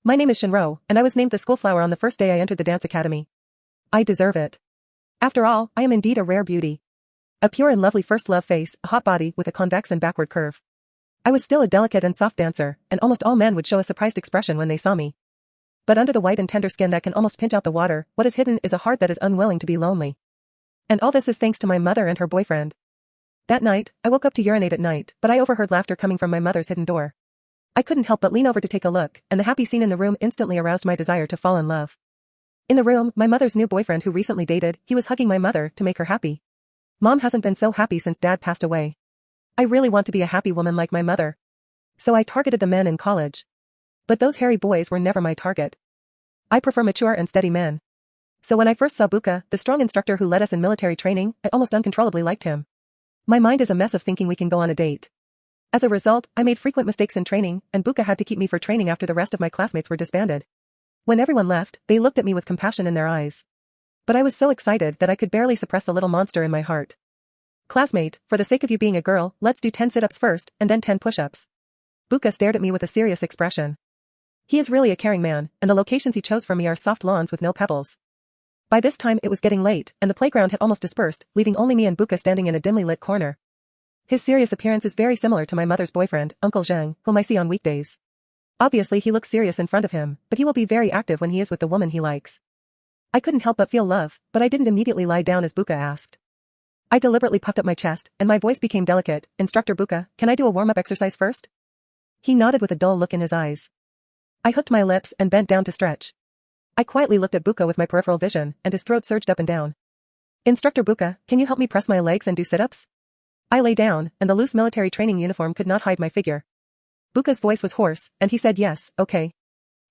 My name is Shinro, and I was named the school flower on the first day I entered the dance academy. I deserve it. After all, I am indeed a rare beauty. A pure and lovely first love face, a hot body with a convex and backward curve. I was still a delicate and soft dancer, and almost all men would show a surprised expression when they saw me. But under the white and tender skin that can almost pinch out the water, what is hidden is a heart that is unwilling to be lonely. And all this is thanks to my mother and her boyfriend. That night, I woke up to urinate at night, but I overheard laughter coming from my mother's hidden door. I couldn't help but lean over to take a look, and the happy scene in the room instantly aroused my desire to fall in love. In the room, my mother's new boyfriend who recently dated, he was hugging my mother to make her happy. Mom hasn't been so happy since Dad passed away. I really want to be a happy woman like my mother. So I targeted the men in college. But those hairy boys were never my target. I prefer mature and steady men. So when I first saw Buka, the strong instructor who led us in military training, I almost uncontrollably liked him. My mind is a mess of thinking we can go on a date. As a result, I made frequent mistakes in training, and Buka had to keep me for training after the rest of my classmates were disbanded. When everyone left, they looked at me with compassion in their eyes. But I was so excited that I could barely suppress the little monster in my heart. Classmate, for the sake of you being a girl, let's do 10 sit-ups first, and then 10 push-ups. Buka stared at me with a serious expression. He is really a caring man, and the locations he chose for me are soft lawns with no pebbles. By this time it was getting late, and the playground had almost dispersed, leaving only me and Buka standing in a dimly lit corner. His serious appearance is very similar to my mother's boyfriend, Uncle Zhang, whom I see on weekdays. Obviously he looks serious in front of him, but he will be very active when he is with the woman he likes. I couldn't help but feel love, but I didn't immediately lie down as Buka asked. I deliberately puffed up my chest, and my voice became delicate. Instructor Buka, can I do a warm-up exercise first? He nodded with a dull look in his eyes. I hooked my lips and bent down to stretch. I quietly looked at Buka with my peripheral vision, and his throat surged up and down. Instructor Buka, can you help me press my legs and do sit-ups? I lay down, and the loose military training uniform could not hide my figure. Buka's voice was hoarse, and he said yes, okay.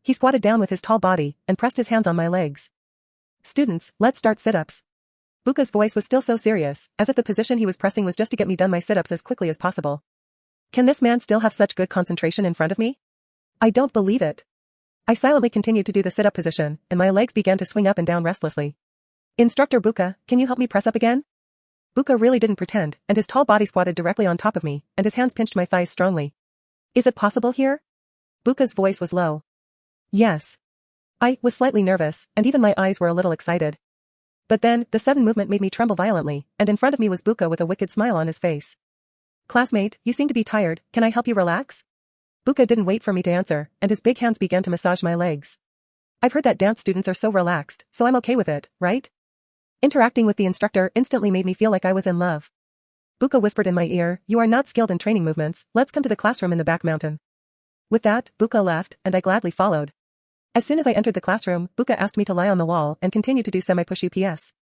He squatted down with his tall body, and pressed his hands on my legs. Students, let's start sit-ups. Buka's voice was still so serious, as if the position he was pressing was just to get me done my sit-ups as quickly as possible. Can this man still have such good concentration in front of me? I don't believe it. I silently continued to do the sit-up position, and my legs began to swing up and down restlessly. Instructor Buka, can you help me press up again? Buka really didn't pretend, and his tall body squatted directly on top of me, and his hands pinched my thighs strongly. Is it possible here? Buka's voice was low. Yes. I was slightly nervous, and even my eyes were a little excited. But then, the sudden movement made me tremble violently, and in front of me was Buka with a wicked smile on his face. Classmate, you seem to be tired, can I help you relax? Buka didn't wait for me to answer, and his big hands began to massage my legs. I've heard that dance students are so relaxed, so I'm okay with it, right? Interacting with the instructor instantly made me feel like I was in love. Buka whispered in my ear, you are not skilled in training movements, let's come to the classroom in the back mountain. With that, Buka left, and I gladly followed. As soon as I entered the classroom, Buka asked me to lie on the wall and continue to do semi-push UPS.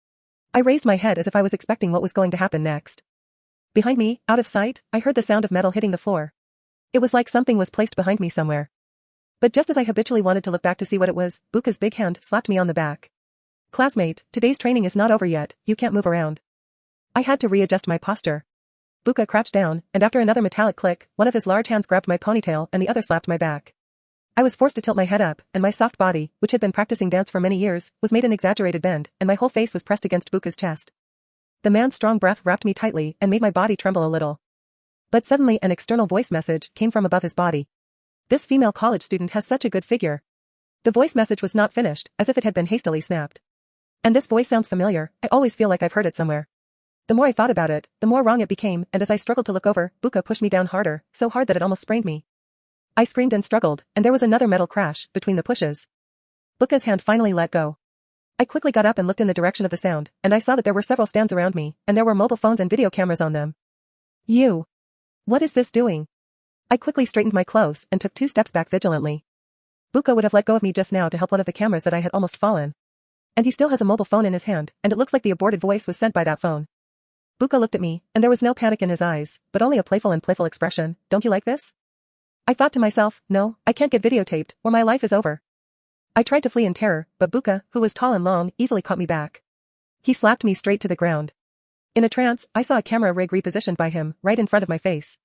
I raised my head as if I was expecting what was going to happen next. Behind me, out of sight, I heard the sound of metal hitting the floor. It was like something was placed behind me somewhere. But just as I habitually wanted to look back to see what it was, Buka's big hand slapped me on the back. Classmate, today's training is not over yet, you can't move around. I had to readjust my posture. Buka crouched down, and after another metallic click, one of his large hands grabbed my ponytail and the other slapped my back. I was forced to tilt my head up, and my soft body, which had been practicing dance for many years, was made an exaggerated bend, and my whole face was pressed against Buka's chest. The man's strong breath wrapped me tightly and made my body tremble a little. But suddenly an external voice message came from above his body. This female college student has such a good figure. The voice message was not finished, as if it had been hastily snapped. And this voice sounds familiar, I always feel like I've heard it somewhere. The more I thought about it, the more wrong it became, and as I struggled to look over, Buka pushed me down harder, so hard that it almost sprained me. I screamed and struggled, and there was another metal crash between the pushes. Buka's hand finally let go. I quickly got up and looked in the direction of the sound, and I saw that there were several stands around me, and there were mobile phones and video cameras on them. You. What is this doing? I quickly straightened my clothes and took 2 steps back vigilantly. Buka would have let go of me just now to help one of the cameras that I had almost fallen. And he still has a mobile phone in his hand, and it looks like the aborted voice was sent by that phone. Buka looked at me, and there was no panic in his eyes, but only a playful expression. Don't you like this? I thought to myself, no, I can't get videotaped, or my life is over. I tried to flee in terror, but Buka, who was tall and long, easily caught me back. He slapped me straight to the ground. In a trance, I saw a camera rig repositioned by him, right in front of my face.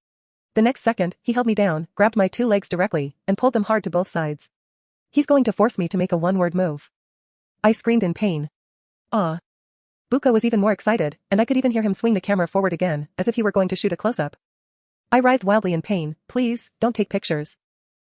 The next second, he held me down, grabbed my 2 legs directly, and pulled them hard to both sides. He's going to force me to make a one-word move. I screamed in pain. Ah. Buka was even more excited, and I could even hear him swing the camera forward again, as if he were going to shoot a close-up. I writhed wildly in pain. Please, don't take pictures.